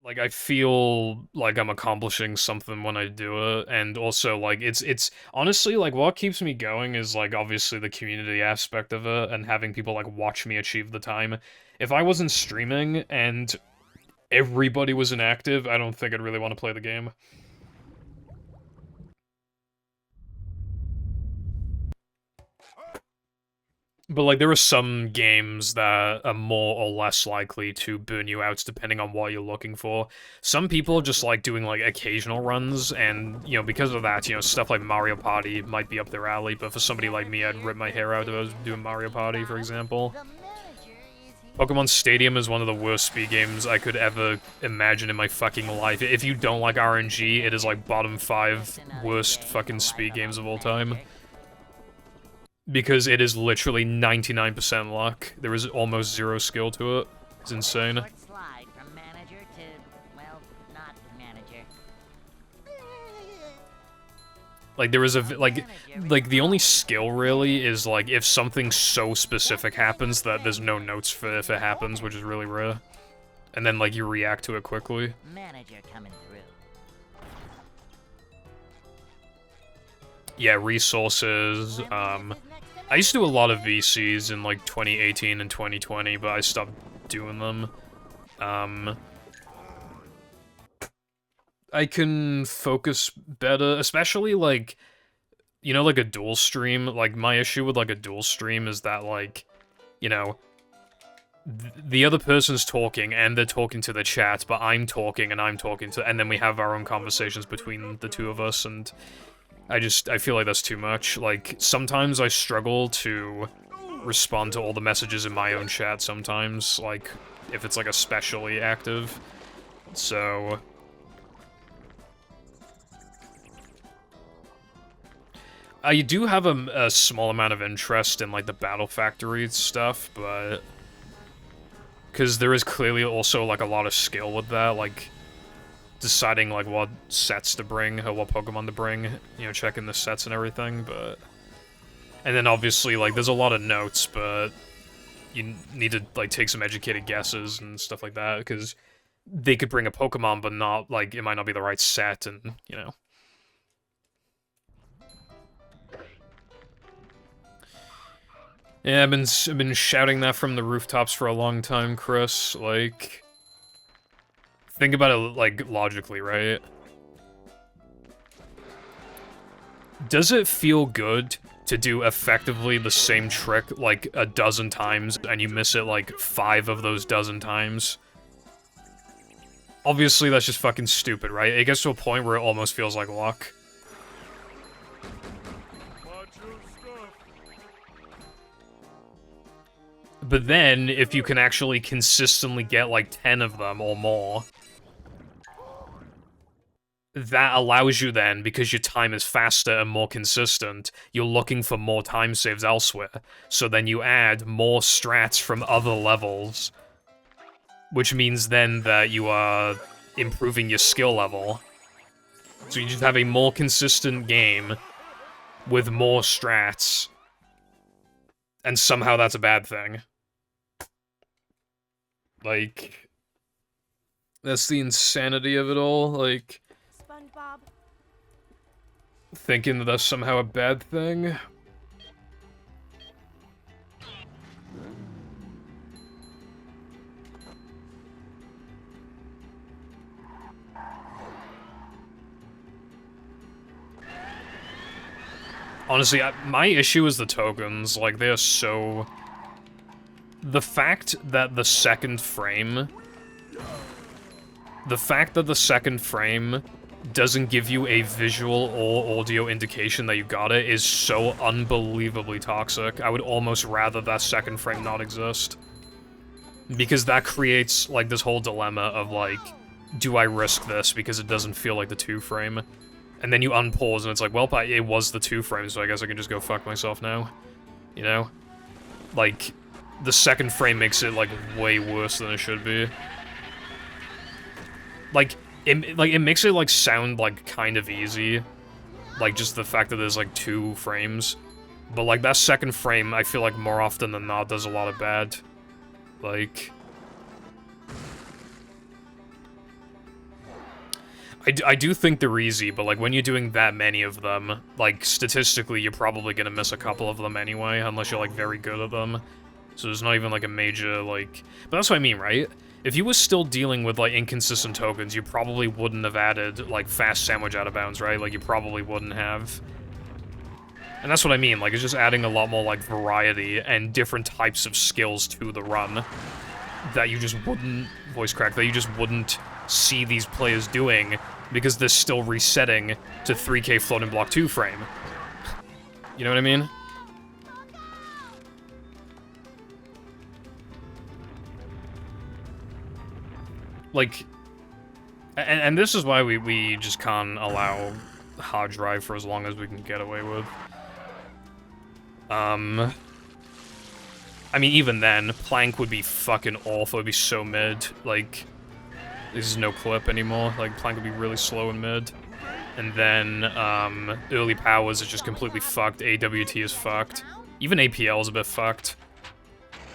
Like, I feel like I'm accomplishing something when I do it, and also, like, it's honestly, like, what keeps me going is, like, obviously the community aspect of it, and having people, like, watch me achieve the time. If I wasn't streaming, and everybody was inactive, I don't think I'd really want to play the game. But, like, there are some games that are more or less likely to burn you out depending on what you're looking for. Some people just like doing, like, occasional runs, and, you know, because of that, you know, stuff like Mario Party might be up their alley, but for somebody like me, I'd rip my hair out if I was doing Mario Party, for example. Pokemon Stadium is one of the worst speed games I could ever imagine in my fucking life. If you don't like RNG, it is, like, bottom 5 worst fucking speed games of all time. Because it is literally 99% luck. There is almost zero skill to it. It's insane. Like, there is a, like, the only skill, really, is, like, if something so specific happens that there's no notes for if it happens, which is really rare. And then, like, you react to it quickly. Yeah, resources, I used to do a lot of VCs in, like, 2018 and 2020, but I stopped doing them. I can focus better, especially, like, you know, like, a dual stream. Like, my issue with, like, a dual stream is that, like, you know, the other person's talking, and they're talking to the chat, but I'm talking, and I'm talking to, and then we have our own conversations between the two of us, and I feel like that's too much. Like, sometimes I struggle to respond to all the messages in my own chat sometimes, like, if it's, like, especially active. So I do have a small amount of interest in, like, the Battle Factory stuff, but because there is clearly also, like, a lot of skill with that, like, deciding, like, what sets to bring, or what Pokemon to bring, you know, checking the sets and everything, but... And then, obviously, like, there's a lot of notes, but you need to, like, take some educated guesses and stuff like that, because they could bring a Pokemon, but not, like, it might not be the right set, and, you know. Yeah, I've been shouting that from the rooftops for a long time, Chris, like... Think about it, like, logically, right? Does it feel good to do effectively the same trick, like, a dozen times, and you miss it, like, 5 of those dozen times? Obviously, that's just fucking stupid, right? It gets to a point where it almost feels like luck. But then, if you can actually consistently get, like, 10 of them or more... that allows you then, because your time is faster and more consistent, you're looking for more time saves elsewhere. So then you add more strats from other levels, which means then that you are improving your skill level. So you just have a more consistent game with more strats, and somehow that's a bad thing. Like, that's the insanity of it all, like... SpongeBob. Thinking that that's somehow a bad thing. Honestly, my issue is the tokens. Like, they're so... The fact that the second frame... The fact that the second frame doesn't give you a visual or audio indication that you got it is so unbelievably toxic. I would almost rather that second frame not exist. Because that creates, like, this whole dilemma of, like, do I risk this because it doesn't feel like the 2 frame? And then you unpause and it's like, well, it was the 2 frame, so I guess I can just go fuck myself now. You know? Like, the second frame makes it, like, way worse than it should be. Like, it makes it, like, sound, like, kind of easy. Like, just the fact that there's, like, 2 frames. But, like, that second frame, I feel like more often than not does a lot of bad. Like... I do think they're easy, but, like, when you're doing that many of them, like, statistically, you're probably gonna miss a couple of them anyway, unless you're, like, very good at them. So there's not even, like, a major, like... But that's what I mean, right? If you were still dealing with, like, inconsistent tokens, you probably wouldn't have added, like, fast sandwich out of bounds, right? Like, you probably wouldn't have. And that's what I mean, like, it's just adding a lot more, like, variety and different types of skills to the run that you just wouldn't... Voice crack, that you just wouldn't see these players doing because they're still resetting to 3K floating block 2 frame. You know what I mean? Like, and this is why we just can't allow hard drive for as long as we can get away with. I mean, even then, plank would be fucking awful, it would be so mid, like, this is no clip anymore, like, plank would be really slow and mid. And then, early powers is just completely fucked, AWT is fucked. Even APL is a bit fucked.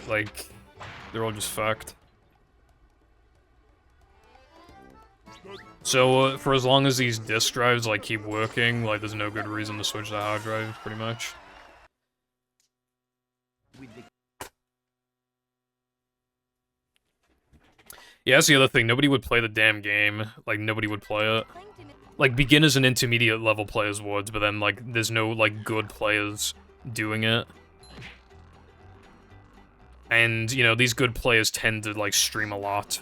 Like, they're all just fucked. So, for as long as these disk drives, like, keep working, like, there's no good reason to switch to hard drive, pretty much. Yeah, that's the other thing, nobody would play the damn game. Like, nobody would play it. Like, beginners and intermediate level players would, but then, like, there's no, like, good players doing it. And, you know, these good players tend to, like, stream a lot.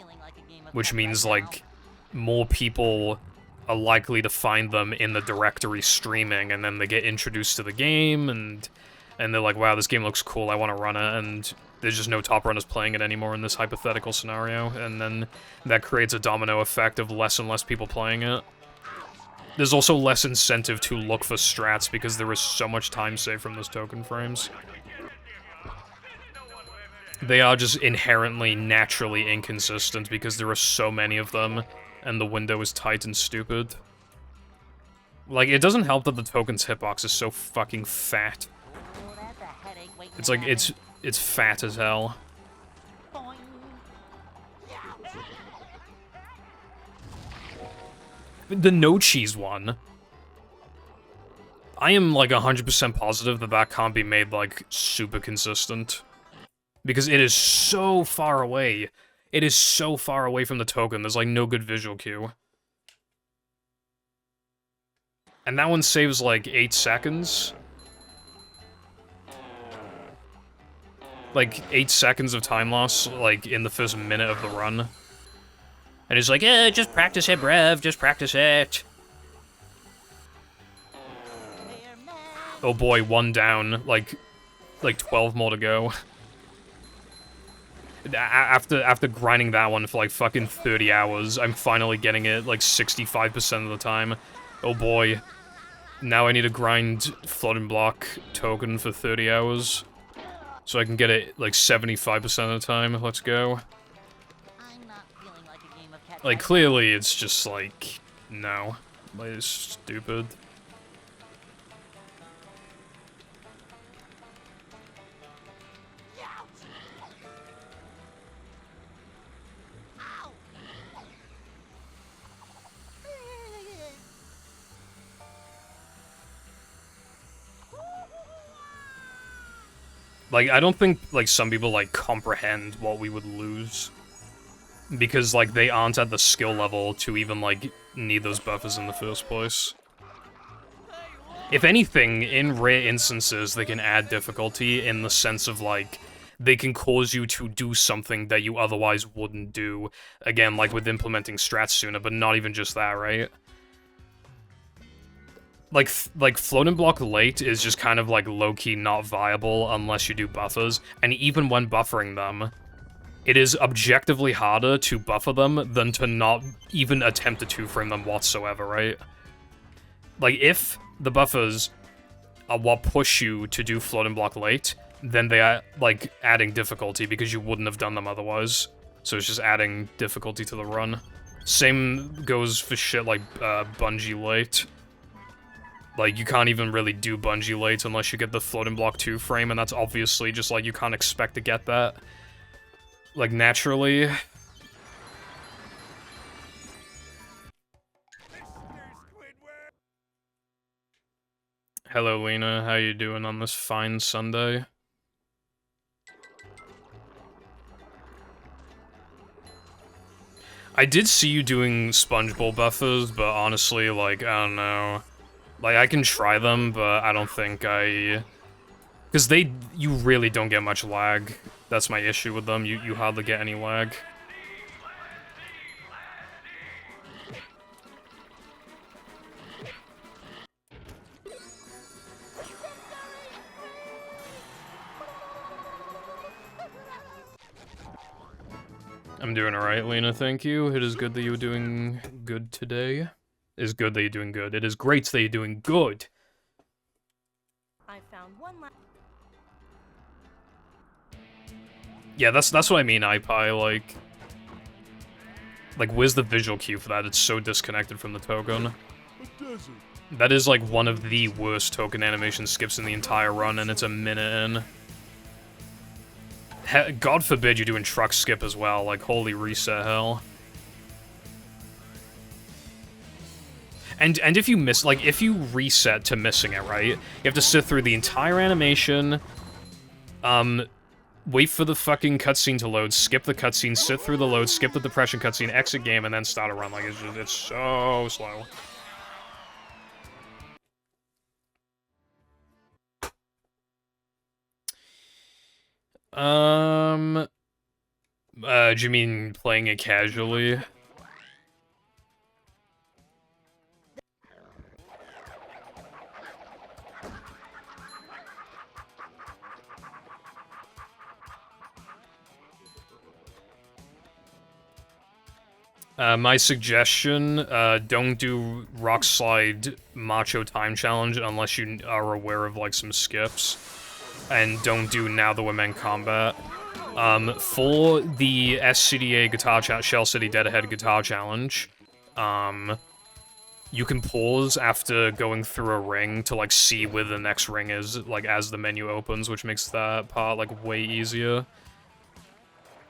Which means, like, more people are likely to find them in the directory streaming, and then they get introduced to the game, and they're like, wow, this game looks cool, I want to run it, and there's just no top runners playing it anymore in this hypothetical scenario, and then that creates a domino effect of less and less people playing it. There's also less incentive to look for strats because there is so much time saved from those token frames. They are just inherently, naturally inconsistent because there are so many of them, and the window is tight and stupid. Like, it doesn't help that the token's hitbox is so fucking fat. It's like, it's fat as hell. The no cheese one. I am like 100% positive that that can't be made like super consistent. Because it is so far away. It is so far away from the token, there's like no good visual cue. And that one saves like 8 seconds. Like 8 seconds of time loss, like in the first minute of the run. And it's like, yeah, just practice it, bruv, just practice it. Oh boy, 1 down, like 12 more to go. After grinding that one for like fucking 30 hours, I'm finally getting it like 65% of the time. Oh boy. Now I need to grind floating block token for 30 hours. So I can get it like 75% of the time. Let's go. Like, clearly it's just like, no. Like, it's stupid. Like, I don't think, like, some people, like, comprehend what we would lose. Because, like, they aren't at the skill level to even, like, need those buffers in the first place. If anything, in rare instances, they can add difficulty in the sense of, like, they can cause you to do something that you otherwise wouldn't do. Again, like with implementing strats sooner, but not even just that, right? Like floating block late is just kind of like low-key not viable unless you do buffers, and even when buffering them, it is objectively harder to buffer them than to not even attempt to two-frame them whatsoever, right? Like, if the buffers are what push you to do floating block late, then they are, like, adding difficulty because you wouldn't have done them otherwise. So it's just adding difficulty to the run. Same goes for shit like bungee late. Like, you can't even really do bungee late unless you get the floating block 2 frame, and that's obviously just, like, you can't expect to get that, like, naturally. Hello, Lena. How you doing on this fine Sunday? I did see you doing SpongeBob buffers, but honestly, like, I don't know. Like, I can try them, but I don't think I... Because you really don't get much lag. That's my issue with them. You hardly get any lag. I'm doing alright, Lena, thank you. It is good that you're doing good today. It is good that you're doing good. It is great that you're doing good. I found one Yeah, that's what I mean, iPie, like, where's the visual cue for that? It's so disconnected from the token. That is, like, one of the worst token animation skips in the entire run, and it's a minute in. God forbid you're doing truck skip as well, like, holy reset hell. And if you miss, like, if you reset to missing it, right, you have to sit through the entire animation, wait for the fucking cutscene to load, skip the cutscene, sit through the load, skip the depression cutscene, exit game, and then start a run. Like, it's so slow. Do you mean playing it casually? My suggestion, don't do Rock Slide Macho Time Challenge unless you are aware of, like, some skips. And don't do Now That We're Men Combat. For the SCDA Shell City Dead Ahead Guitar Challenge, you can pause after going through a ring to, like, see where the next ring is, like, as the menu opens, which makes that part, like, way easier.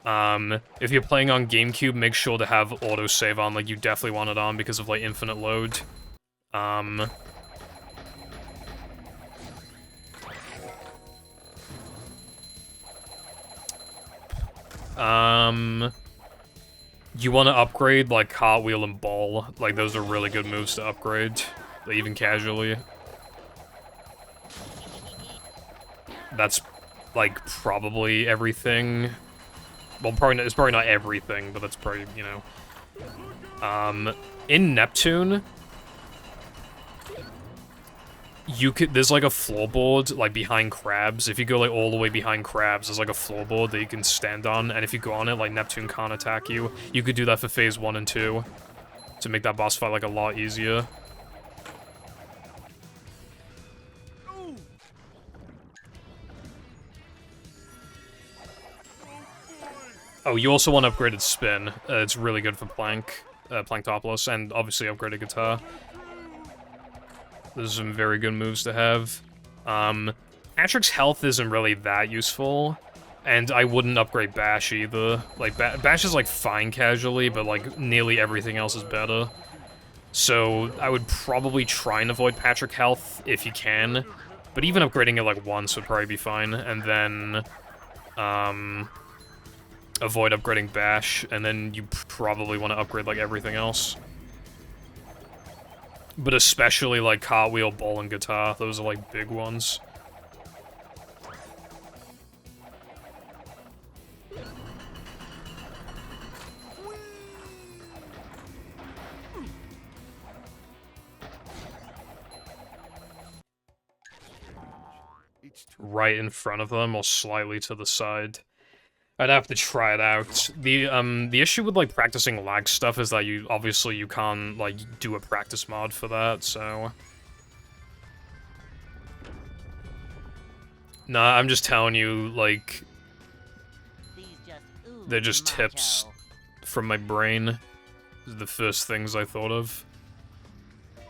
If you're playing on GameCube, make sure to have autosave on, like, you definitely want it on because of, like, infinite load. You want to upgrade, like, Cartwheel and Ball. Like, those are really good moves to upgrade, like, even casually. That's, like, probably everything. Well, it's probably not everything, but that's probably, you know. In Neptune, there's, like, a floorboard, like, behind crabs. If you go, like, all the way behind crabs, there's, like, a floorboard that you can stand on, and if you go on it, like, Neptune can't attack you. You could do that for Phase 1 and 2, to make that boss fight, like, a lot easier. Oh, you also want upgraded spin. It's really good for Planktopolis, and obviously upgraded guitar. Those are some very good moves to have. Patrick's health isn't really that useful, and I wouldn't upgrade Bash either. Like, Bash is, like, fine casually, but, like, nearly everything else is better. So, I would probably try and avoid Patrick health if you can, but even upgrading it, like, once would probably be fine, and then, avoid upgrading Bash, and then you probably want to upgrade, like, everything else. But especially, like, Cartwheel, Ball, and Guitar. Those are, like, big ones. Right in front of them, or slightly to the side. I'd have to try it out. The issue with, like, practicing lag stuff is that obviously you can't, like, do a practice mod for that, so... Nah, I'm just telling you, like... They're just tips from my brain. The first things I thought of. I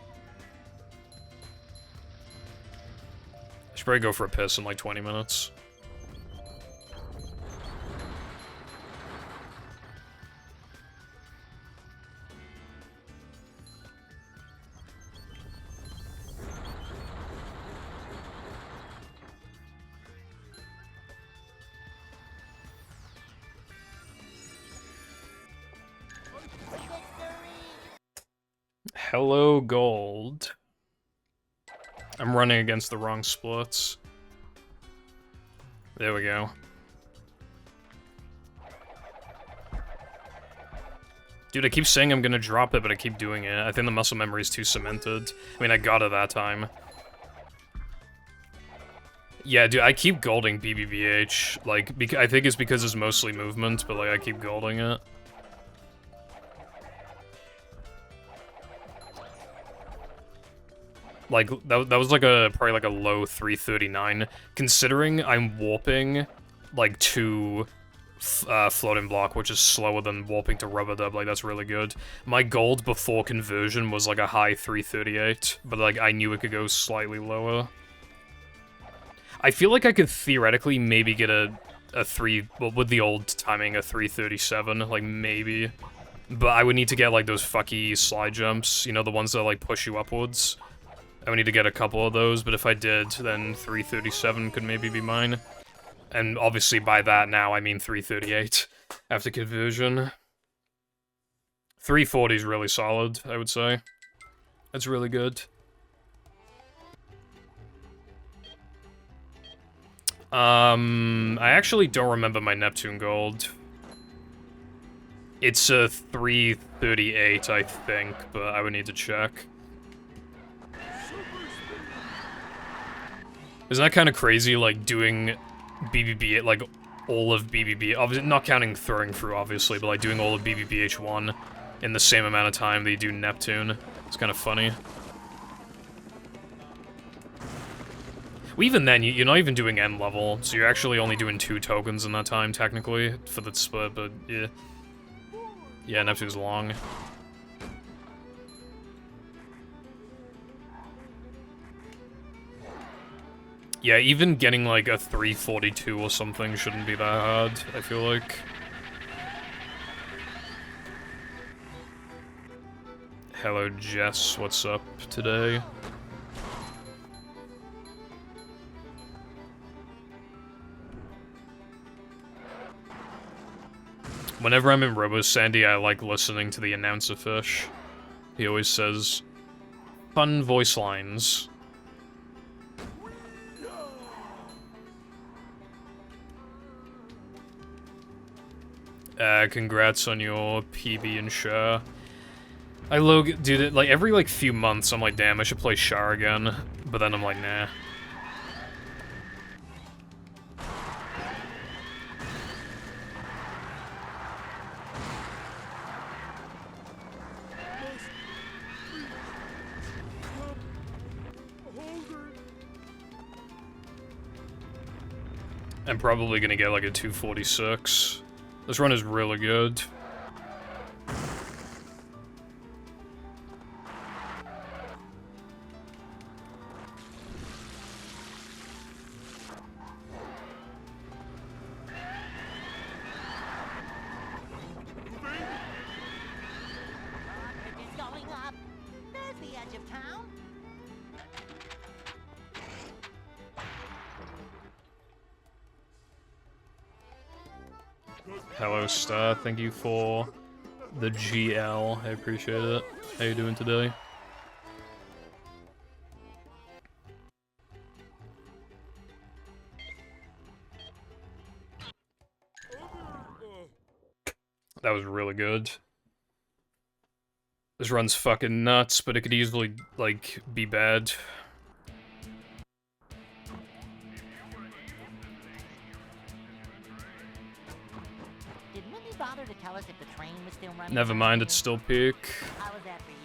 should probably go for a piss in, like, 20 minutes. Hello, gold. I'm running against the wrong splits. There we go. Dude, I keep saying I'm gonna drop it, but I keep doing it. I think the muscle memory is too cemented. I mean, I got it that time. Yeah, dude, I keep golding BBBH. Like, I think it's because it's mostly movement, but, like, I keep golding it. Like, that was like probably like a low 339. Considering I'm warping, like, to floating block, which is slower than warping to rubber dub, like, that's really good. My gold before conversion was like a high 338, but, like, I knew it could go slightly lower. I feel like I could theoretically maybe get well, with the old timing, a 337, like, maybe. But I would need to get, like, those fucky slide jumps, you know, the ones that, like, push you upwards. I would need to get a couple of those, but if I did, then 337 could maybe be mine. And obviously by that now, I mean 338 after conversion. 340 is really solid, I would say. That's really good. I actually don't remember my Neptune gold. It's a 338, I think, but I would need to check. Isn't that kind of crazy, like, doing BBB, like, all of BBB, obviously, not counting throwing through, obviously, but, like, doing all of BBBH1 in the same amount of time that you do Neptune. It's kind of funny. Well, even then, you're not even doing end level, so you're actually only doing 2 tokens in that time, technically, for the split, but, yeah. Yeah, Neptune's long. Yeah, even getting, like, a 342 or something shouldn't be that hard, I feel like. Hello, Jess, what's up today? Whenever I'm in Robo Sandy, I like listening to the announcer fish. He always says, fun voice lines. Congrats on your PB and Shah. Dude, like, every, like, few months, I'm like, damn, I should play Shah again. But then I'm like, nah. I'm probably gonna get, like, a 246. This run is really good. Hello, Star. Thank you for the GL. I appreciate it. How you doing today? That was really good. This run's fucking nuts, but it could easily, like, be bad. To tell us if the train was still running. Never mind, it's still peak. How was that for you?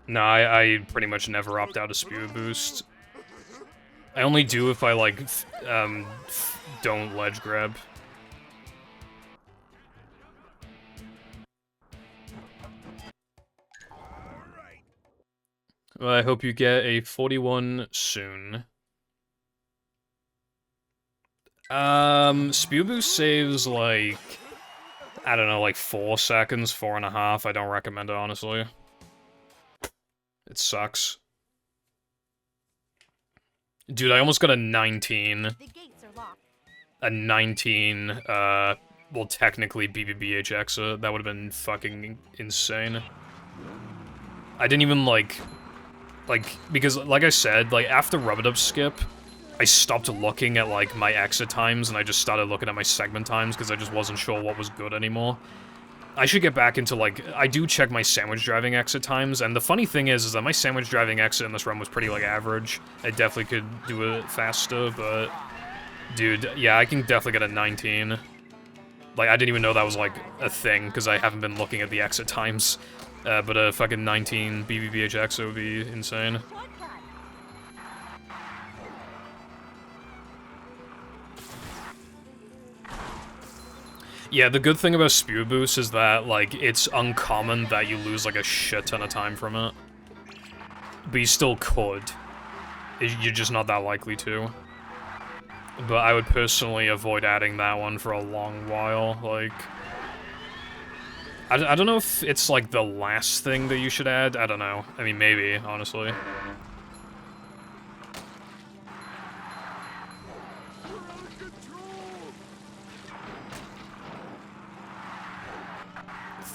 No, I pretty much never opt out of Speed Boost. I only do if I, like, don't ledge grab. Well, I hope you get a 41 soon. Spew Boost saves, like, I don't know, like 4 seconds, 4.5. I don't recommend it, honestly. It sucks. Dude, I almost got a 19. The gates are locked. A 19, well, technically BBBH exit. That would have been fucking insane. I didn't even, like, because, like I said, like, after Rub-a-Dub skip, I stopped looking at, like, my exit times, and I just started looking at my segment times, because I just wasn't sure what was good anymore. I should get back into, like, I do check my sandwich driving exit times, and the funny thing is that my sandwich driving exit in this run was pretty, like, average. I definitely could do it faster, but... Dude, yeah, I can definitely get a 19. Like, I didn't even know that was, like, a thing, because I haven't been looking at the exit times. But a fucking 19 BBBH exit would be insane. Yeah, the good thing about Spew Boost is that, like, it's uncommon that you lose, like, a shit ton of time from it. But you still could. You're just not that likely to. But I would personally avoid adding that one for a long while, like... I don't know if it's, like, the last thing that you should add, I don't know. I mean, maybe, honestly.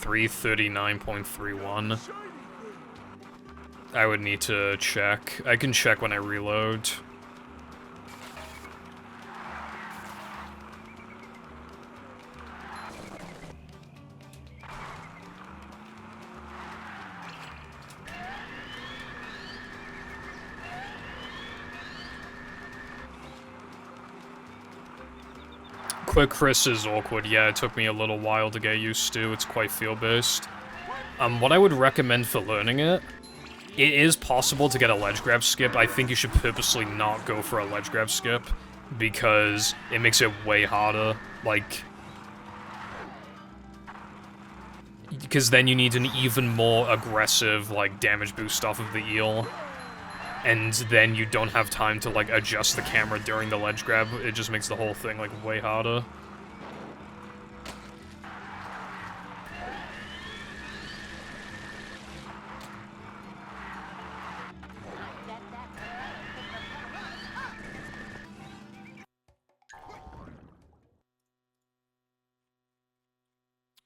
$339.31. I would need to check. I can check when I reload. Quick Chris is awkward. Yeah, it took me a little while to get used to. It's quite feel-based. What I would recommend for learning it, it is possible to get a ledge grab skip. I think you should purposely not go for a ledge grab skip, because it makes it way harder. Like... Because then you need an even more aggressive, like, damage boost off of the eel. And then you don't have time to, like, adjust the camera during the ledge grab. It just makes the whole thing, like, way harder.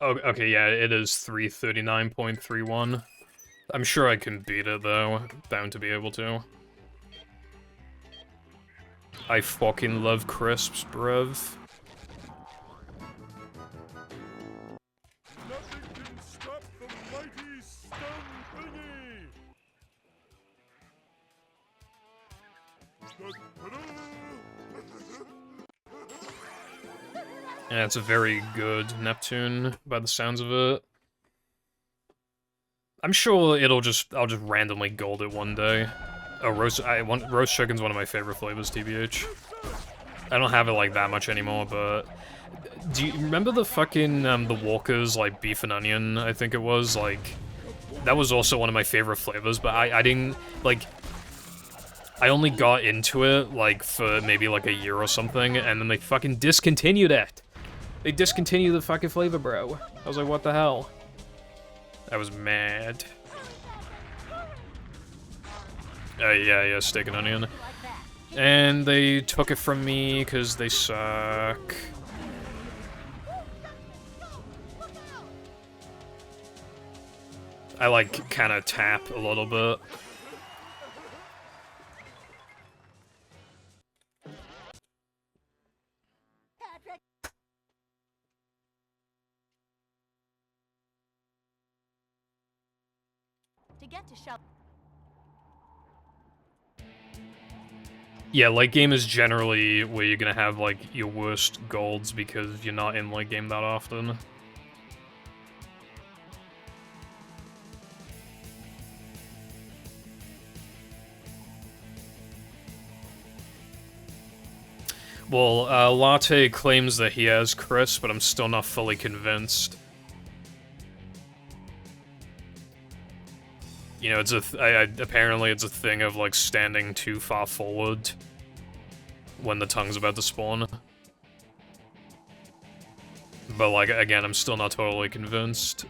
Oh, okay, yeah, it is 339.31. I'm sure I can beat it, though. Bound to be able to. I fucking love crisps, bruv. Nothing can stop the mighty stone thingy! Yeah, it's a very good Neptune, by the sounds of it. I'm sure I'll just randomly gold it one day. Oh, roast chicken's one of my favorite flavors, TBH. I don't have it like that much anymore, but do you remember the fucking the Walker's like beef and onion? I think it was like that was also one of my favorite flavors, but I didn't like. I only got into it like for maybe like a year or something, and then they fucking discontinued it. They discontinued the fucking flavor, bro. I was like, what the hell? I was mad. Yeah, steak and onion. And they took it from me because they suck. I like kind of tap a little bit. To get to shell. Yeah, late game is generally where you're gonna have, like, your worst golds because you're not in late game that often. Well, Latte claims that he has Chris, but I'm still not fully convinced. You know, it's apparently it's a thing of, like, standing too far forward when the tongue's about to spawn. But, like, again, I'm still not totally convinced.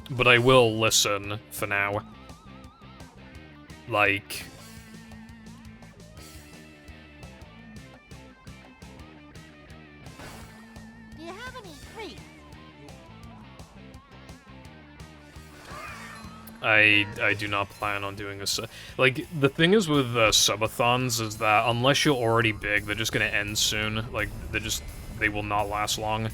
But I will listen for now. Like... Do you have any treats? I do not plan on doing this. Like, the thing is with subathons is that unless you're already big, they're just gonna end soon. Like, they will not last long.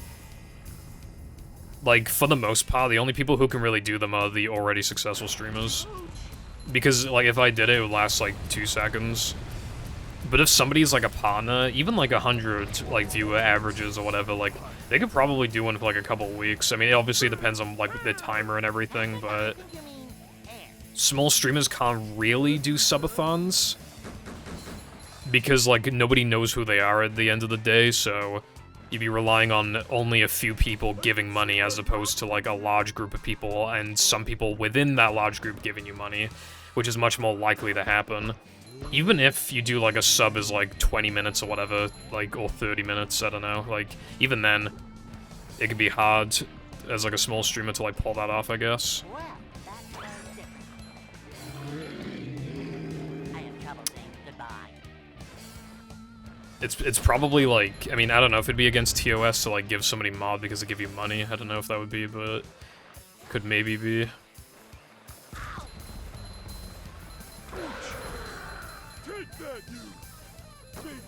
Like, for the most part, the only people who can really do them are the already successful streamers. Because, like, if I did it, it would last, like, 2 seconds. But if somebody's, like, a partner, even, like, 100, like, viewer averages or whatever, like, they could probably do one for, like, a couple weeks. I mean, it obviously depends on, like, the timer and everything, but... You mean air? Small streamers can't really do subathons. Because, like, nobody knows who they are at the end of the day, so... You'd be relying on only a few people giving money as opposed to, like, a large group of people, and some people within that large group giving you money, which is much more likely to happen. Even if you do, like, a sub is, like, 20 minutes or whatever, like, or 30 minutes, I don't know, like, even then, it could be hard as, like, a small streamer to, like, pull that off, I guess. Well, that's different. I have trouble saying goodbye. It's probably, like, I mean, I don't know if it'd be against TOS to, like, give somebody mod because they give you money. I don't know if that would be, but could maybe be. Take that, you big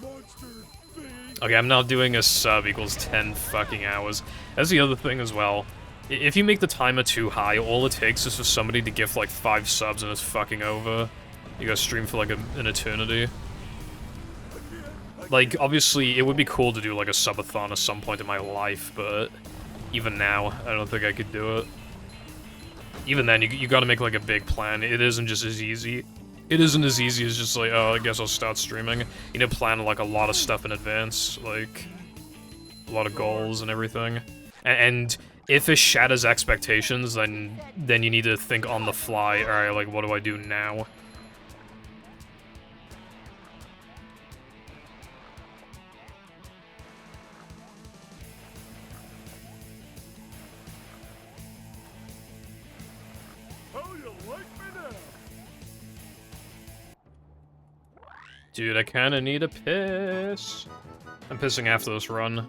monster thing. Okay, I'm now doing a sub equals 10 fucking hours. That's the other thing as well. If you make the timer too high, all it takes is for somebody to give, like, 5 subs and it's fucking over. You gotta stream for, like, an eternity. Like, obviously, it would be cool to do, like, a subathon at some point in my life, but even now, I don't think I could do it. Even then, you gotta make, like, a big plan. It isn't just as easy. It isn't as easy as just, like, oh, I guess I'll start streaming. You need to plan, like, a lot of stuff in advance, like, a lot of goals and everything. And if it shatters expectations, then you need to think on the fly, alright, like, what do I do now? How you like me now? Dude, I kinda need a piss. I'm pissing after this run.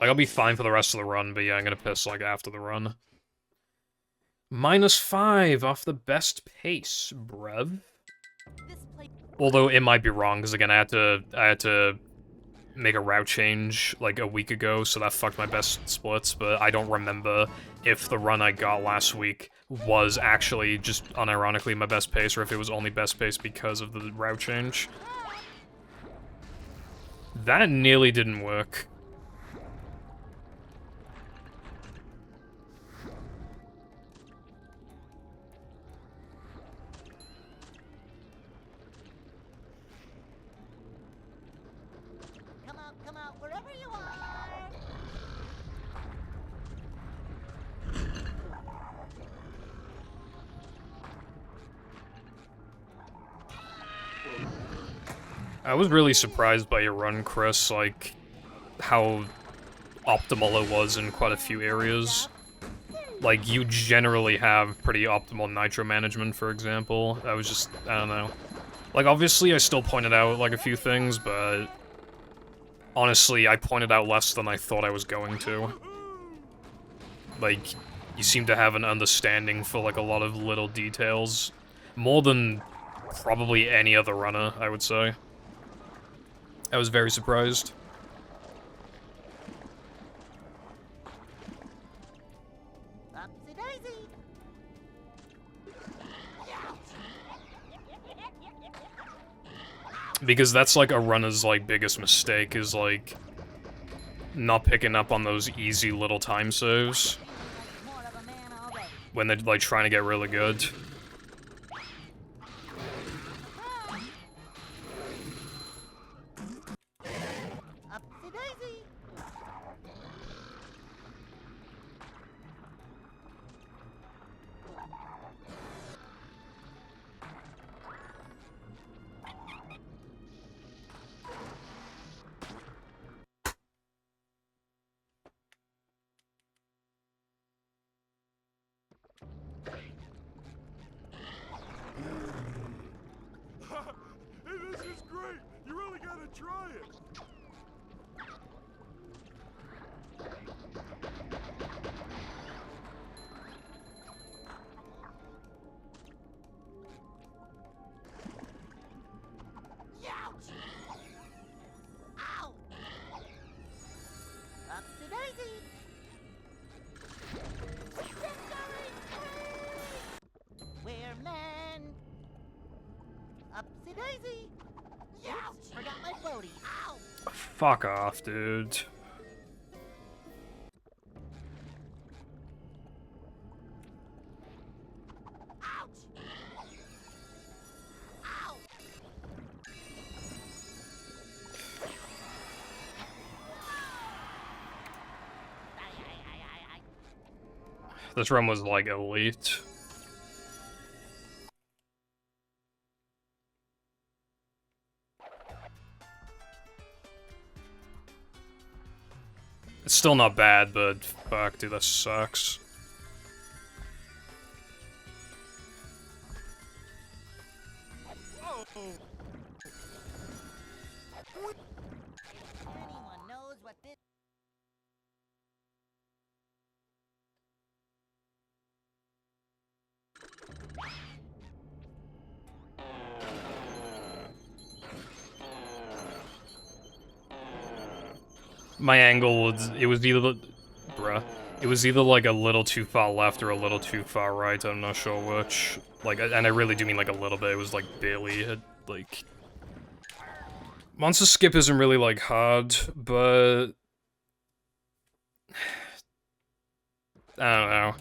Like, I'll be fine for the rest of the run, but yeah, I'm gonna piss, like, after the run. -5 off the best pace, bruv. This place Although, it might be wrong, because again, I had to make a route change, like, a week ago, so that fucked my best splits, but I don't remember if the run I got last week was actually just unironically my best pace, or if it was only best pace because of the route change. That nearly didn't work. Come out, wherever you are. I was really surprised by your run, Chris, like, how optimal it was in quite a few areas. Like, you generally have pretty optimal nitro management, for example. I was just, I don't know. Like, obviously, I still pointed out, like, a few things, but... honestly, I pointed out less than I thought I was going to. Like, you seem to have an understanding for, like, a lot of little details. More than probably any other runner, I would say. I was very surprised. Upsy daisy. Because that's, like, a runner's, like, biggest mistake, is, like, not picking up on those easy little time saves More of a man already. when they're, like, trying to get really good. Upsy daisy. try it. Youch! Ow! Upsy daisy! We're men! Upsy daisy! Youch! Forgot my floaty! Ow! Fuck off, dude. Ouch! Ow! Ay. This run was like elite. It's still not bad, but fuck, dude, that sucks. Oh. Anyone knows what this... My angle was, it was either, bruh, it was either like a little too far left or a little too far right, I'm not sure which. Like, and I really do mean like a little bit, it was like barely, like... Monster skip isn't really like hard, but... I don't know.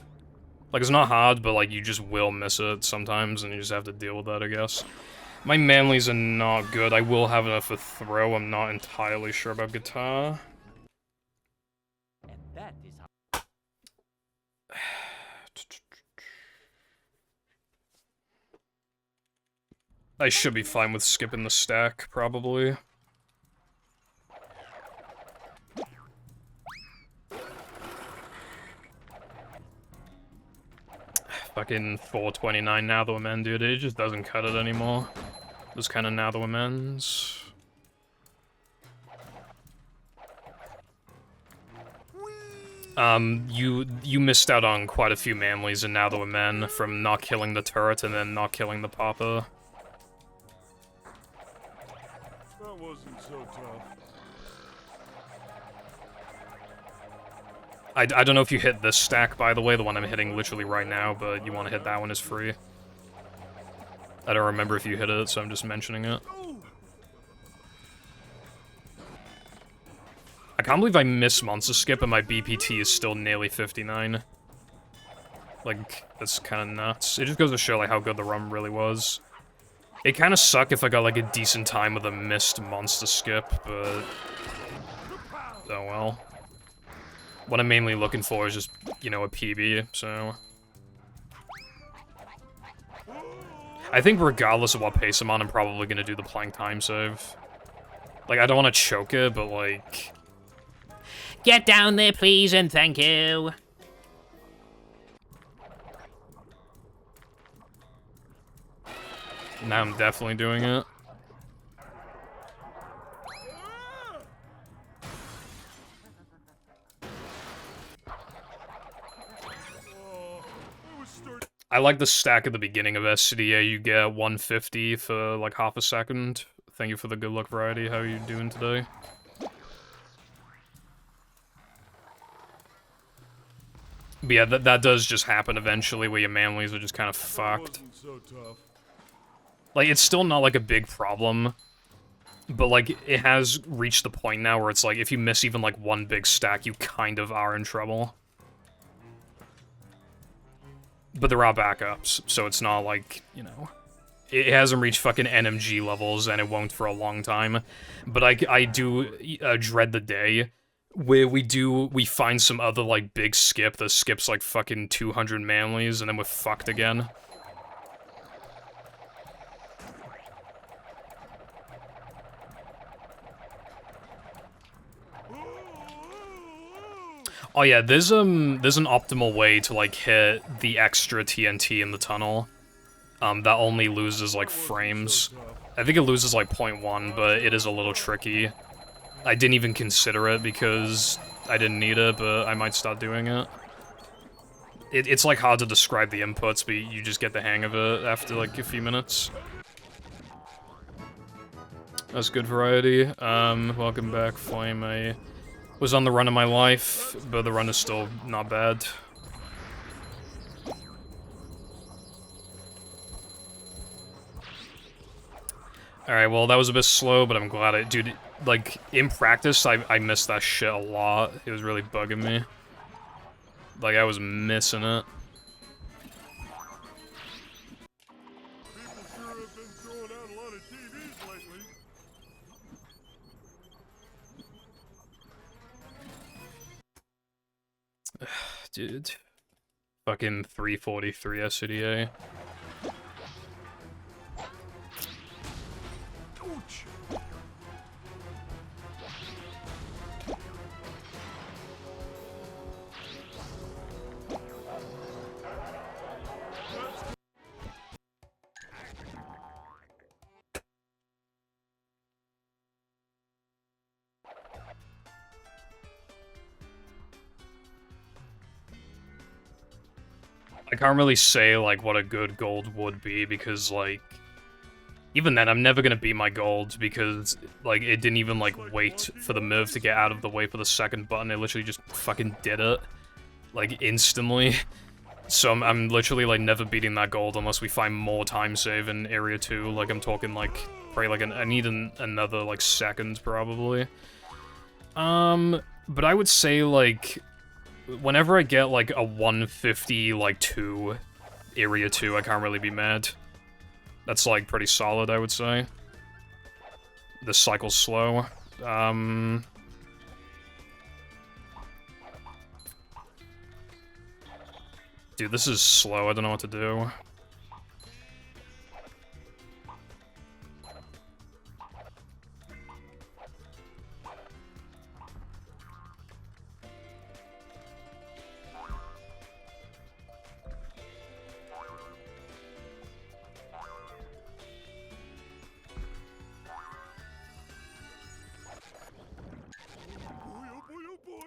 Like, it's not hard, but like, you just will miss it sometimes, and you just have to deal with that, I guess. My manlies are not good, I will have enough for throw, I'm not entirely sure about guitar. And that is how. I should be fine with skipping the stack, probably. Fucking 429 now that we're men, dude. It just doesn't cut it anymore. Those kind of now that we're men's. You missed out on quite a few manlies and now that we're men from not killing the turret and then not killing the popper. That wasn't so tough. I don't know if you hit this stack, by the way, the one I'm hitting literally right now, but you want to hit that one is free. I don't remember if you hit it, so I'm just mentioning it. I can't believe I missed Monster Skip and my BPT is still nearly 59. Like, that's kind of nuts. It just goes to show, like, how good the run really was. It kind of sucked if I got, like, a decent time with a missed Monster Skip, but... oh well. What I'm mainly looking for is just, you know, a PB, so... I think regardless of what pace I'm on, I'm probably gonna do the plank time save. Like, I don't want to choke it, but, like... Get down there, please, and thank you. Now I'm definitely doing it. I like the stack at the beginning of SCDA. You get 150 for like half a second. Thank you for the good luck variety. How are you doing today? But yeah, that does just happen eventually where your manlies are just kind of fucked. Like, it's still not like a big problem. But like, it has reached the point now where it's like, if you miss even like one big stack, you kind of are in trouble. But there are backups, so it's not like, you know... It hasn't reached fucking NMG levels, and it won't for a long time. But I do dread the day where we find some other, like, big skip that skips, like, fucking 200 manlies, and then we're fucked again. Oh yeah, there's an optimal way to, like, hit the extra TNT in the tunnel. That only loses, like, frames. I think it loses like 0.1, but it is a little tricky. I didn't even consider it because I didn't need it, but I might start doing it. It's like hard to describe the inputs, but you just get the hang of it after like a few minutes. That's good variety. Welcome back, Flame. I was on the run of my life, but the run is still not bad. Alright, well, that was a bit slow, but I'm glad I... Dude, like, in practice, I missed that shit a lot. It was really bugging me. Like, I was missing it. People sure have been throwing out a lot of TVs lately. Dude. Fucking 343 SCDA. Ouch! I can't really say, like, what a good gold would be, because, like... Even then, I'm never gonna beat my gold, because, like, it didn't even, like, wait for the move to get out of the way for the second button. It literally just fucking did it. Like, instantly. So I'm literally, like, never beating that gold unless we find more time save in Area 2. Like, I'm talking, like, probably, like, I need another, like, second, probably. But I would say, like... Whenever I get, like, a 150, like, 2, Area 2, I can't really be mad. That's, like, pretty solid, I would say. The cycle's slow. Dude, this is slow, I don't know what to do.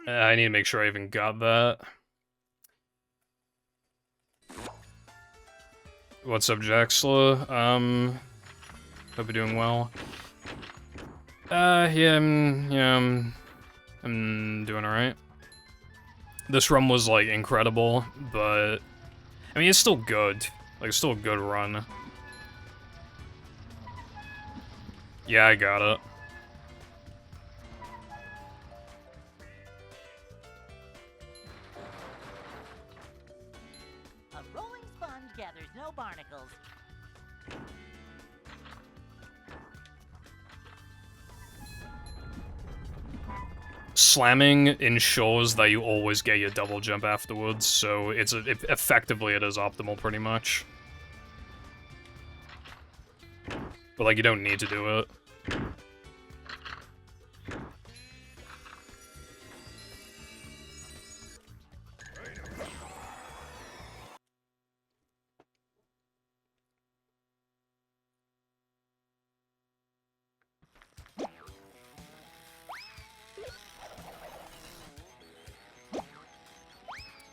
I need to make sure I even got that. What's up, Jaxla? Hope you're doing well. Yeah, I'm doing alright. This run was, like, incredible, but... I mean, it's still good. Like, it's still a good run. Yeah, I got it. A rolling sponge gathers no barnacles. Slamming ensures that you always get your double jump afterwards, so effectively it is optimal pretty much. But, like, you don't need to do it.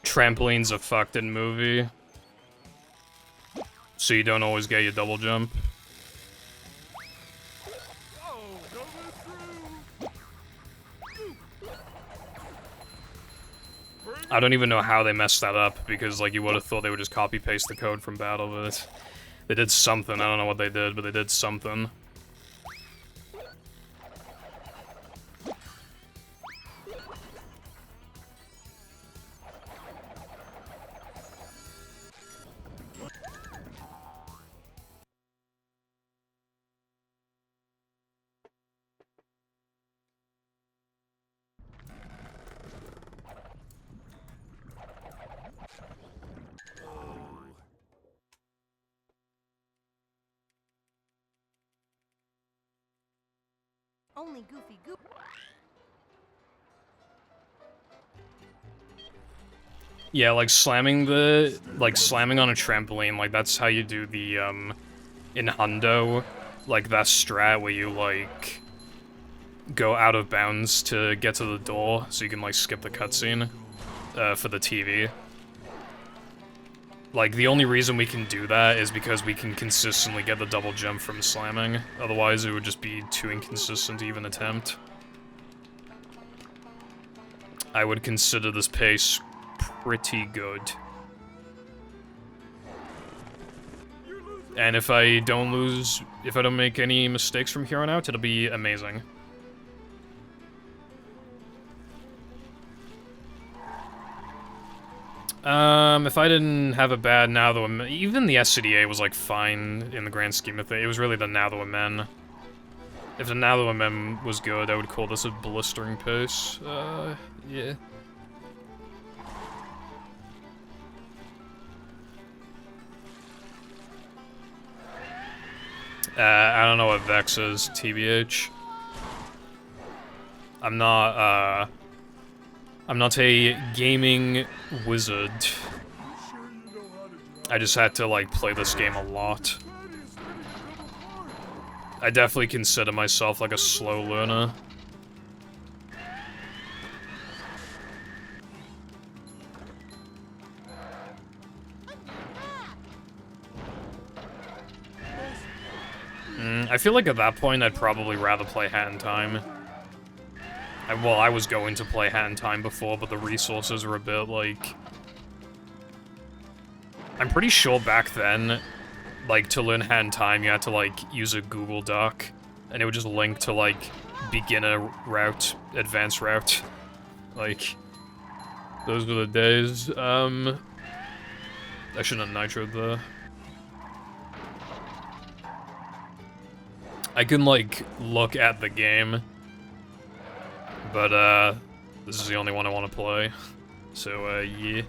Trampoline's a fucked in movie, so you don't always get your double jump. Oh, coming through! I don't even know how they messed that up, because, like, you would have thought they would just copy-paste the code from Battle, but they did something. I don't know what they did, but they did something. Only Goofy Goop. Yeah, like, slamming on a trampoline, like, that's how you do the, in Hundo. like, that strat where you, like, go out of bounds to get to the door, so you can, like, skip the cutscene, for the TV. Like, the only reason we can do that is because we can consistently get the double jump from slamming. Otherwise, it would just be too inconsistent to even attempt. I would consider this pace pretty good. And if I don't make any mistakes from here on out, it'll be amazing. If I didn't have a bad Now That We're Men, even the SCDA was, like, fine in the grand scheme of things. It was really the Now That We're Men. If the Now That We're Men was good, I would call this a blistering pace. Yeah. I don't know what Vex is, TBH. I'm not a gaming wizard. I just had to, like, play this game a lot. I definitely consider myself, like, a slow learner. I feel like at that point I'd probably rather play Hat in Time. Well, I was going to play Hat in Time before, but the resources were a bit, like... I'm pretty sure back then, like, to learn Hat in Time, you had to, like, use a Google Doc, and it would just link to, like, beginner route, advanced route. Like, those were the days. I shouldn't have nitroed there. I can, like, look at the game, but, this is the only one I want to play. So, yeah.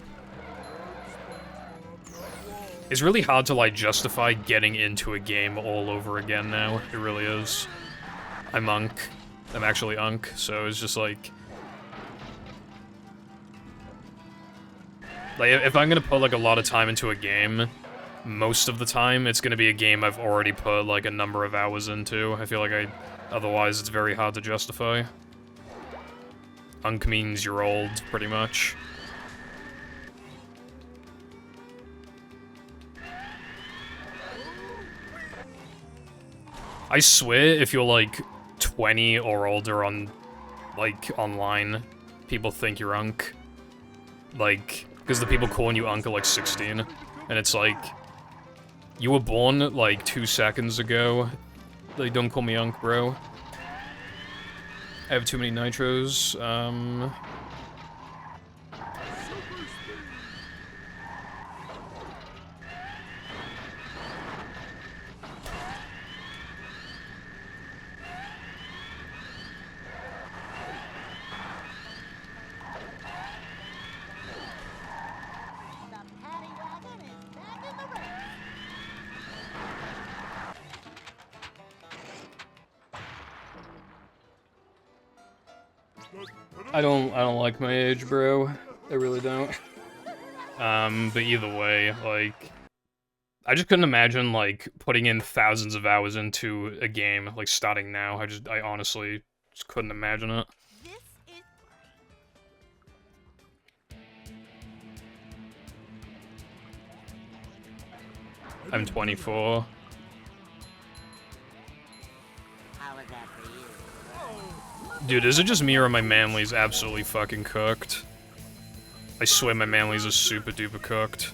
It's really hard to, like, justify getting into a game all over again now. It really is. I'm Unk. I'm actually Unk, so it's just, like... Like, if I'm gonna put, like, a lot of time into a game, most of the time, it's gonna be a game I've already put, like, a number of hours into. I feel like otherwise it's very hard to justify. Unk means you're old, pretty much. I swear, if you're, like, 20 or older on, like, online, people think you're Unk. Like, because the people calling you Unk are, like, 16. And it's like... You were born, like, 2 seconds ago. Like, don't call me Unk, bro. I have too many nitros. I don't like my age, bro. I really don't. But either way, like... I just couldn't imagine, like, putting in thousands of hours into a game, like, starting now. I honestly just couldn't imagine it. I'm 24. Dude, is it just me or my manly's absolutely fucking cooked? I swear my manly's is super duper cooked.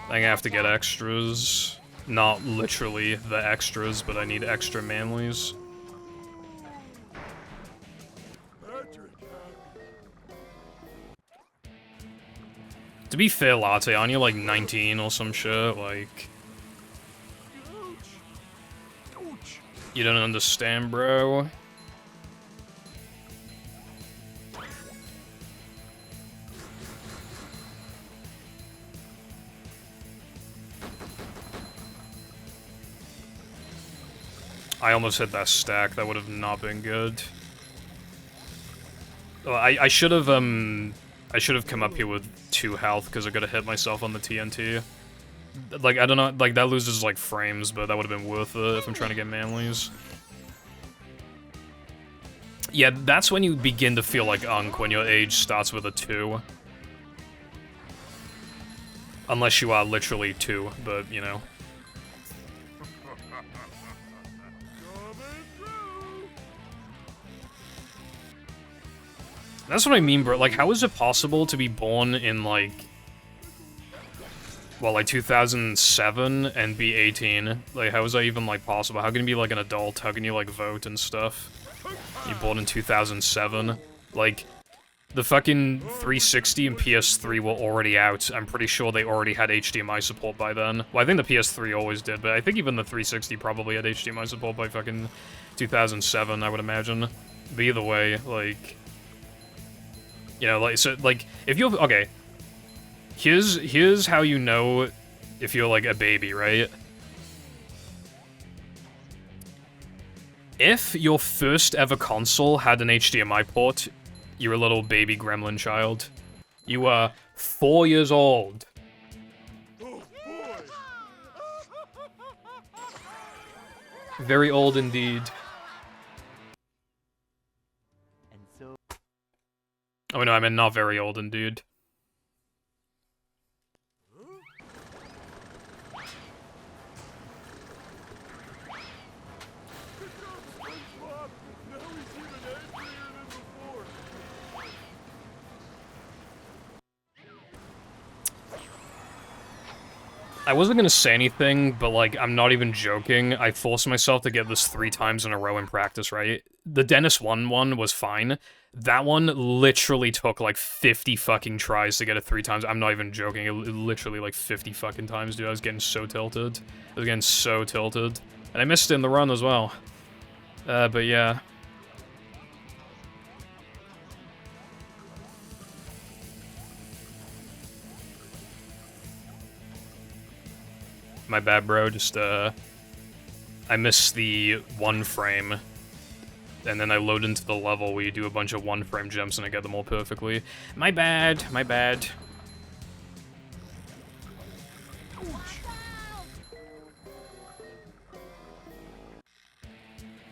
I'm gonna have to get extras. Not literally the extras, but I need extra manlies. To be fair, Latte, aren't you like 19 or some shit? Like... You don't understand, bro? I almost hit that stack. That would have not been good. Oh, I should have come up here with 2 health because I gotta hit myself on the TNT. Like, I don't know, like, that loses, like, frames, but that would have been worth it if I'm trying to get manlies. Yeah, that's when you begin to feel like Unk, when your age starts with a 2. Unless you are literally 2, but, you know. That's what I mean, bro. Like, how is it possible to be born in, like... Well, like, 2007 and be 18? Like, how is that even, like, possible? How can you be, like, an adult? How can you, like, vote and stuff? You're born in 2007? Like, the fucking 360 and PS3 were already out. I'm pretty sure they already had HDMI support by then. Well, I think the PS3 always did, but I think even the 360 probably had HDMI support by fucking 2007, I would imagine. But either way, like... You know, like, so, like, if you're... Okay. Here's how you know if you're, like, a baby, right? If your first ever console had an HDMI port, you're a little baby gremlin child. You are 4 years old. Very old indeed. Oh no, I mean not very old indeed. SpongeBob! Now he's even angrier than before! I wasn't gonna say anything, but, like, I'm not even joking. I forced myself to get this 3 times in a row in practice, right? The Dennis 1 one was fine. That one literally took, like, 50 fucking tries to get it 3 times. I'm not even joking. It literally, like, 50 fucking times, dude. I was getting so tilted. I was getting so tilted. And I missed it in the run as well. But yeah. My bad, bro. Just, I missed the 1 frame. And then I load into the level where you do a bunch of 1 frame jumps and I get them all perfectly. My bad, my bad.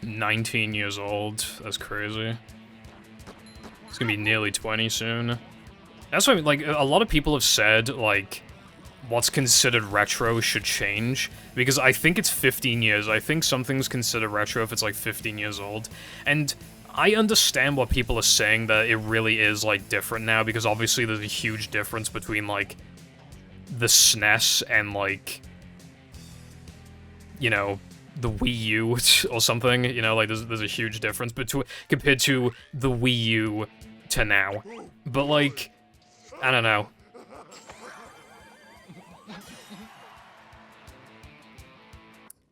"19 years old. That's crazy. It's gonna be nearly 20 soon. That's what I mean, like, a lot of people have said, like, what's considered retro should change, because I think it's 15 years. I think something's considered retro if it's, like, 15 years old. And I understand what people are saying, that it really is, like, different now, because obviously there's a huge difference between, like, the SNES and, like, you know, the Wii U or something, you know, like, there's a huge difference compared to the Wii U to now. But, like, I don't know.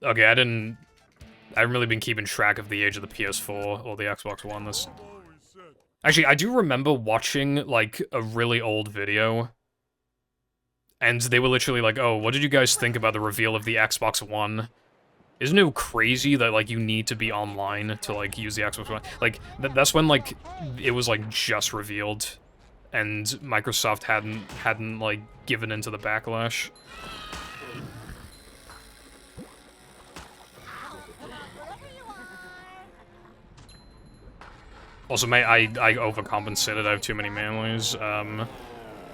Okay, I haven't really been keeping track of the age of the PS4 or the Xbox One. Actually, I do remember watching, like, a really old video, and they were literally like, "Oh, what did you guys think about the reveal of the Xbox One?" Isn't it crazy that, like, you need to be online to, like, use the Xbox One? Like, that's when, like, it was, like, just revealed, and Microsoft hadn't, like, given into the backlash. Also, mate, I overcompensated. I have too many manlies.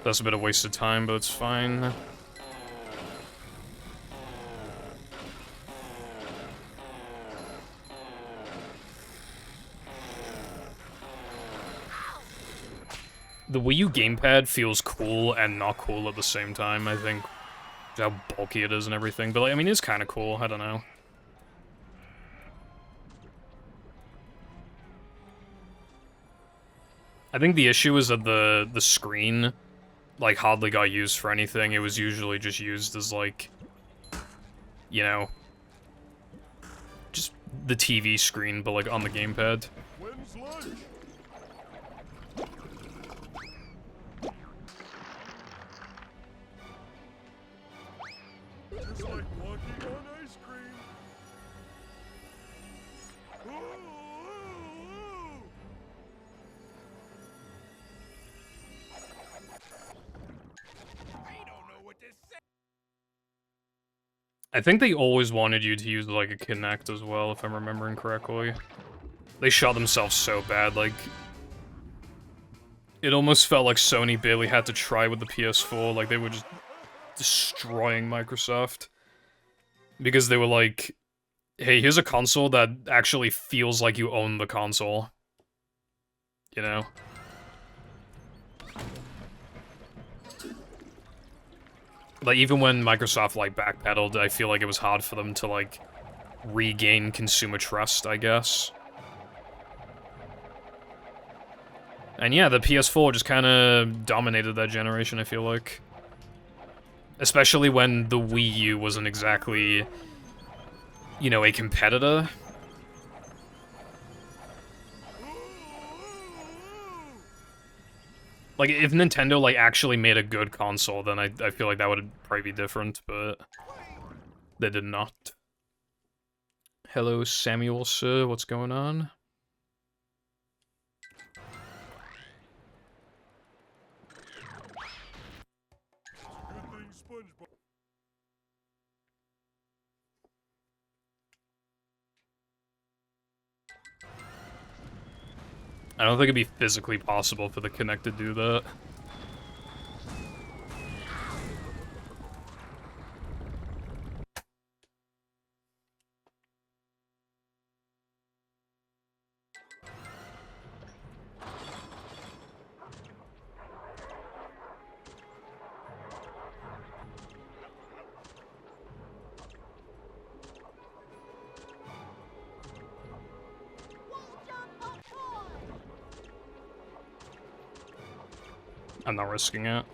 That's a bit of wasted time, but it's fine. The Wii U gamepad feels cool and not cool at the same time, I think. How bulky it is and everything. But, like, I mean, it's kind of cool. I don't know. I think the issue is that the screen, like, hardly got used for anything. It was usually just used as, like, you know, just the TV screen, but, like, on the gamepad. When's lunch? Just like walking on ice cream. Ooh, ooh, ooh. I think they always wanted you to use, like, a Kinect as well, if I'm remembering correctly. They shot themselves so bad, like... It almost felt like Sony barely had to try with the PS4, like, they were just destroying Microsoft. Because they were like, hey, here's a console that actually feels like you own the console. You know? Like, even when Microsoft, like, backpedaled, I feel like it was hard for them to, like, regain consumer trust, I guess. And yeah, the PS4 just kind of dominated that generation, I feel like. Especially when the Wii U wasn't exactly, you know, a competitor. Like, if Nintendo, like, actually made a good console, then I feel like that would probably be different, but they did not. Hello, Samuel, sir, what's going on? Good thing SpongeBob. I don't think it'd be physically possible for the Kinect to do that. I'm not risking it.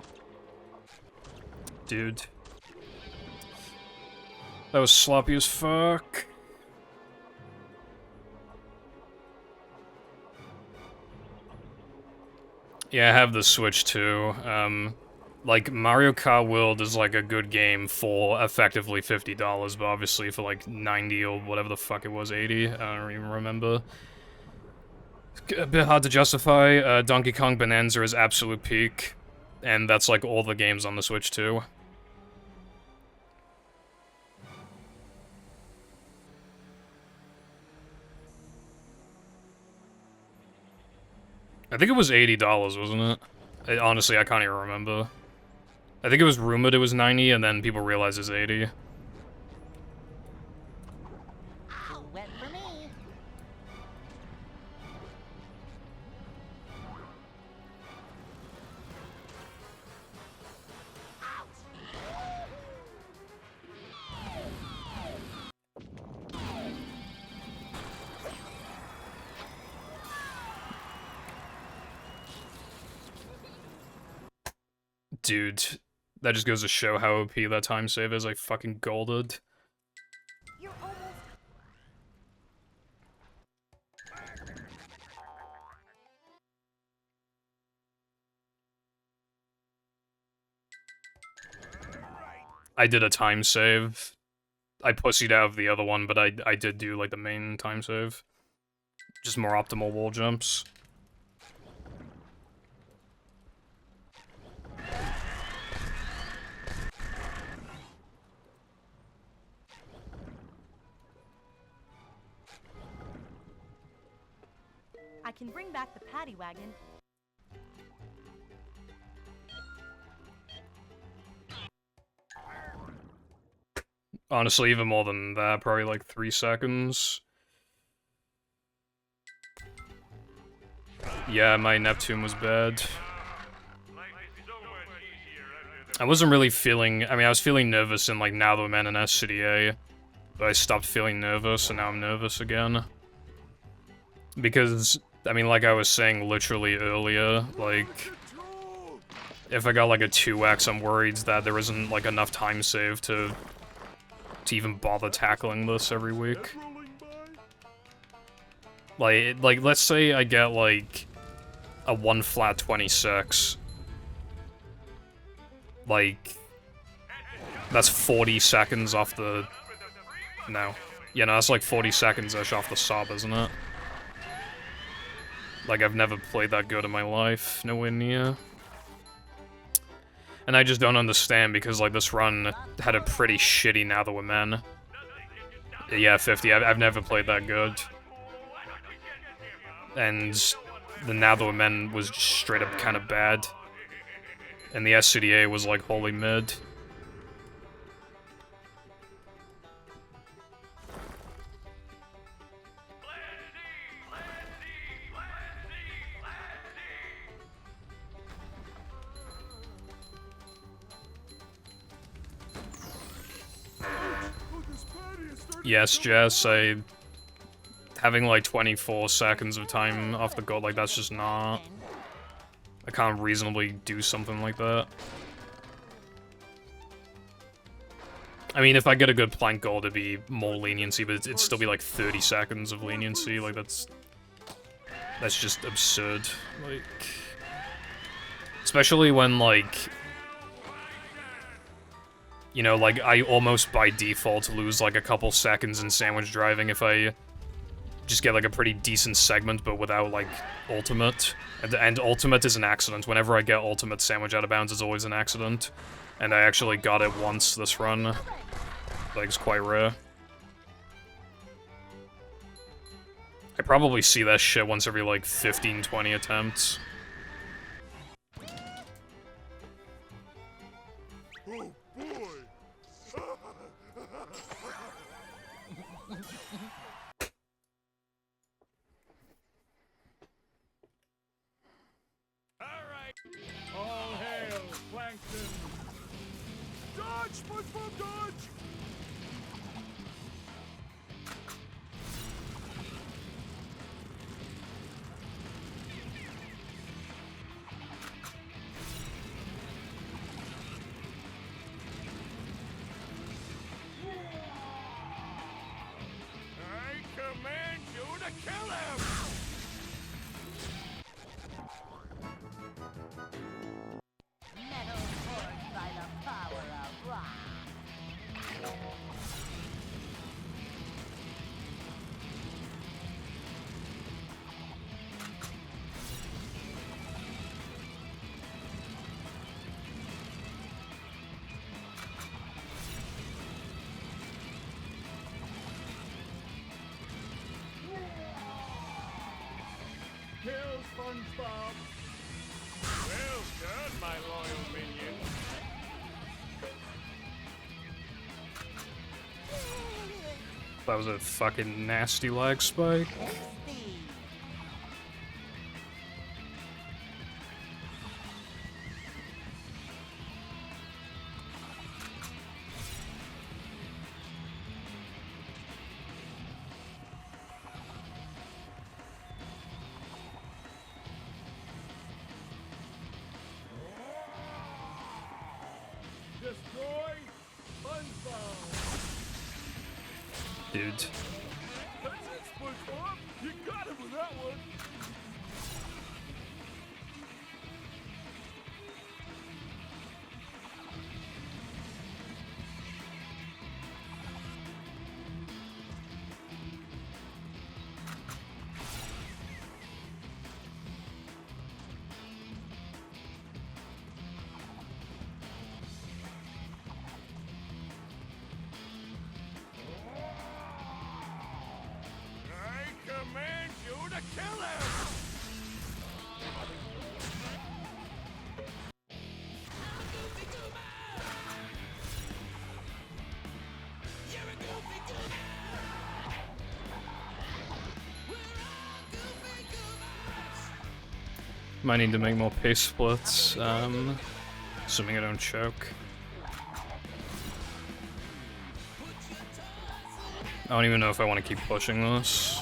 Dude. That was sloppy as fuck. Yeah, I have the Switch too. Like, Mario Kart World is like a good game for effectively $50, but obviously for like 90 or whatever the fuck it was, 80, I don't even remember. A bit hard to justify. Donkey Kong Bonanza is absolute peak, and that's like all the games on the Switch too. I think it was $80, wasn't it? Honestly, I can't even remember. I think it was rumored it was 90, and then people realized it's 80. Wet for me. Dude, that just goes to show how OP that time save is. I fucking golded. You're almost. I did a time save. I pussied out of the other one, but I did do, like, the main time save. Just more optimal wall jumps. I can bring back the paddy wagon. Honestly, even more than that, probably like 3 seconds. Yeah, my Neptune was bad. I wasn't really feeling, I mean, I was feeling nervous in like Now That I'm in City A, but I stopped feeling nervous, and now I'm nervous again. Because, I mean, like I was saying literally earlier, like, if I got like a 2x, I'm worried that there isn't like enough time save to even bother tackling this every week. Like, let's say I get like a 1 flat 26. Like, that's 40 seconds off the... No. Yeah, no, that's like 40 seconds-ish off the sub, isn't it? Like, I've never played that good in my life. Nowhere near. And I just don't understand because, like, this run had a pretty shitty Now That We're Men. Yeah, 50. I've never played that good. And the Now That We're Men was just straight up kind of bad. And the SCDA was, like, wholly mid. Yes, Jess, having like 24 seconds of time off the goal, like that's just not... I can't reasonably do something like that. I mean, if I get a good plank goal, it'd be more leniency, but it'd still be like 30 seconds of leniency, like that's just absurd, like... Especially when, like... You know, like, I almost by default lose, like, a couple seconds in sandwich driving if I just get, like, a pretty decent segment, but without, like, ultimate. And ultimate is an accident. Whenever I get ultimate sandwich out of bounds, it's always an accident. And I actually got it once this run. Like, it's quite rare. I probably see that shit once every, like, 15, 20 attempts. All hail, Plankton! Dodge, SpongeBob, dodge! I command you to kill him! Metal forged by the power of rock. Kill SpongeBob! Well done, my loyal minion. That was a fucking nasty lag spike. Speed. Destroy SpongeBob! Dude. That's it, SpongeBob! You got him with that one! I command you to kill him! Might need to make more pace splits, assuming I don't choke. I don't even know if I want to keep pushing this,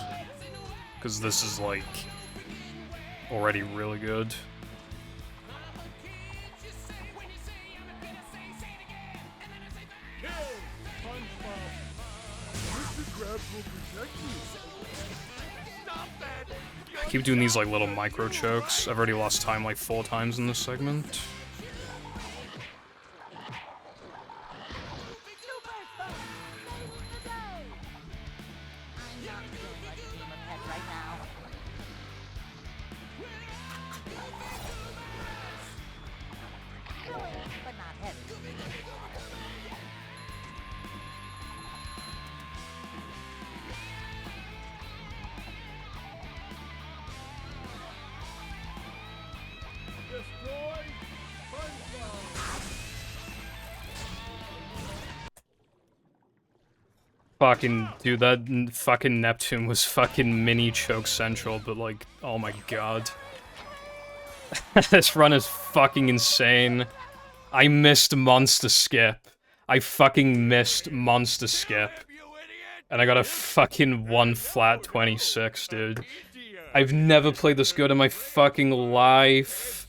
because this is, like, already really good. Kill SpongeBob! Mr. Krabs will protect you! Stop that! I keep doing these, like, little micro chokes. I've already lost time, like, 4 times in this segment. Right now. Killing, but not Fucking, dude, that fucking Neptune was fucking mini choke central, but like, oh my god. This run is fucking insane. I missed Monster Skip. I fucking missed Monster Skip. And I got a fucking 1 flat 26, dude. I've never played this good in my fucking life.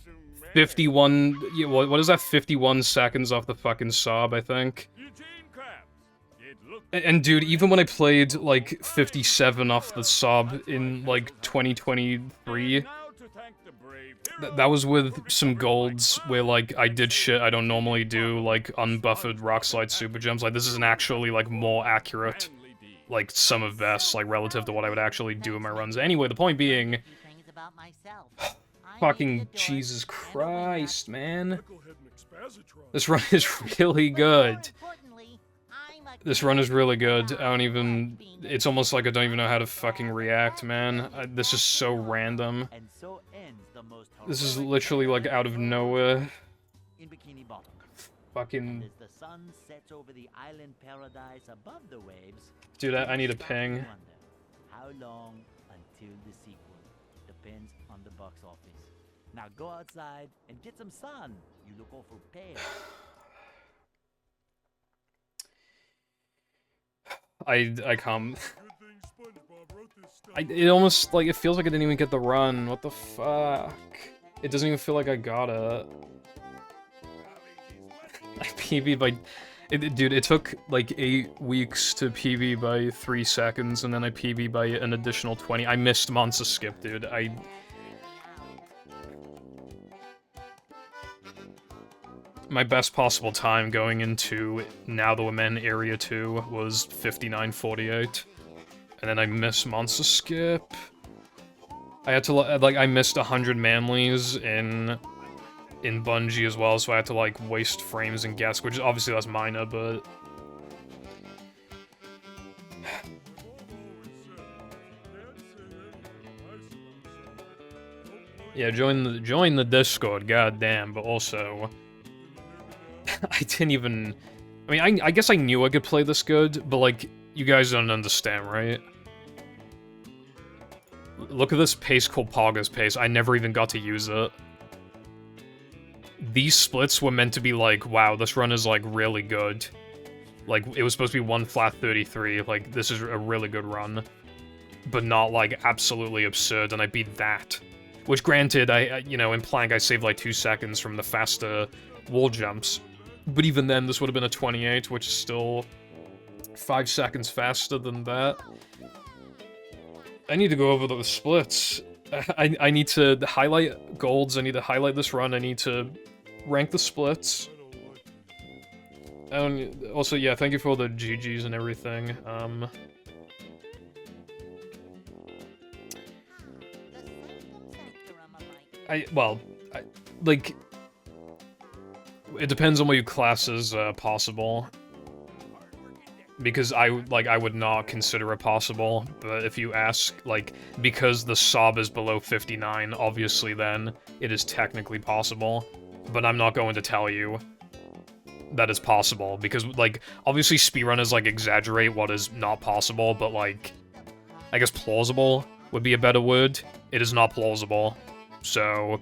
51, what is that, 51 seconds off the fucking sob, I think. And dude, even when I played, like, 57 off the sob in, like, 2023, that was with some golds where, like, I did shit I don't normally do, like, unbuffered rock slide super jumps. Like, this is an actually, like, more accurate, like, sum of best, like, relative to what I would actually do in my runs. Anyway, the point being... Fucking Jesus Christ, man. This run is really good. This run is really good. I don't even... It's almost like I don't even know how to fucking react, man. This is so random. This is literally, like, out of nowhere. Fucking... Dude, I need a ping. How long until the sequel? Depends on the box office. Now go outside and get some sun. You look awful pale. I can't. It almost, like, it feels like I didn't even get the run. What the fuck? It doesn't even feel like I got it. I PB'd by... dude, it took, like, 8 weeks to PB by 3 seconds, and then I PB by an additional 20. I missed Monster Skip, dude. My best possible time going into Now That We're Men Area 2 was 59:48. And then I missed Monster Skip. I had to, like, I missed 100 Manleys in Bungie as well, so I had to, like, waste frames and guess, which obviously that's minor, but... Yeah, join the Discord, goddamn, but also... I didn't even... I mean, I guess I knew I could play this good, but, like, you guys don't understand, right? Look at this pace called Pogger's Pace. I never even got to use it. These splits were meant to be like, wow, this run is, like, really good. Like, it was supposed to be 1 flat 33, like, this is a really good run. But not, like, absolutely absurd, and I beat that. Which, granted, you know, in Plank I saved, like, 2 seconds from the faster wall jumps. But even then, this would have been a 28, which is still 5 seconds faster than that. I need to go over the splits. I need to highlight golds, I need to highlight this run, I need to rank the splits. And also, yeah, thank you for all the GGs and everything. Like, it depends on what you class as possible. Because I would not consider it possible, but if you ask, like, because the sob is below 59, obviously then it is technically possible. But I'm not going to tell you that it's possible, because, like, obviously speedrunners, like, exaggerate what is not possible, but, like, I guess plausible would be a better word. It is not plausible, so...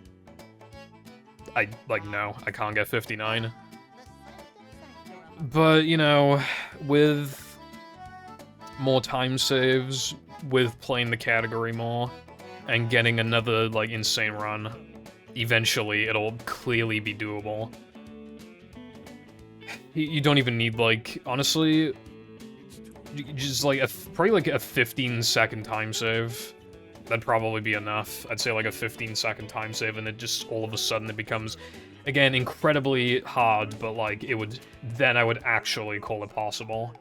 no, I can't get 59. But, you know, with more time saves, with playing the category more, and getting another, like, insane run, eventually it'll clearly be doable. You don't even need, like, honestly, just, like, probably, like, a 15-second time save. That'd probably be enough. I'd say, like, a 15-second time save, and it just, all of a sudden, it becomes... Again, incredibly hard, but, like, it would... Then I would actually call it possible.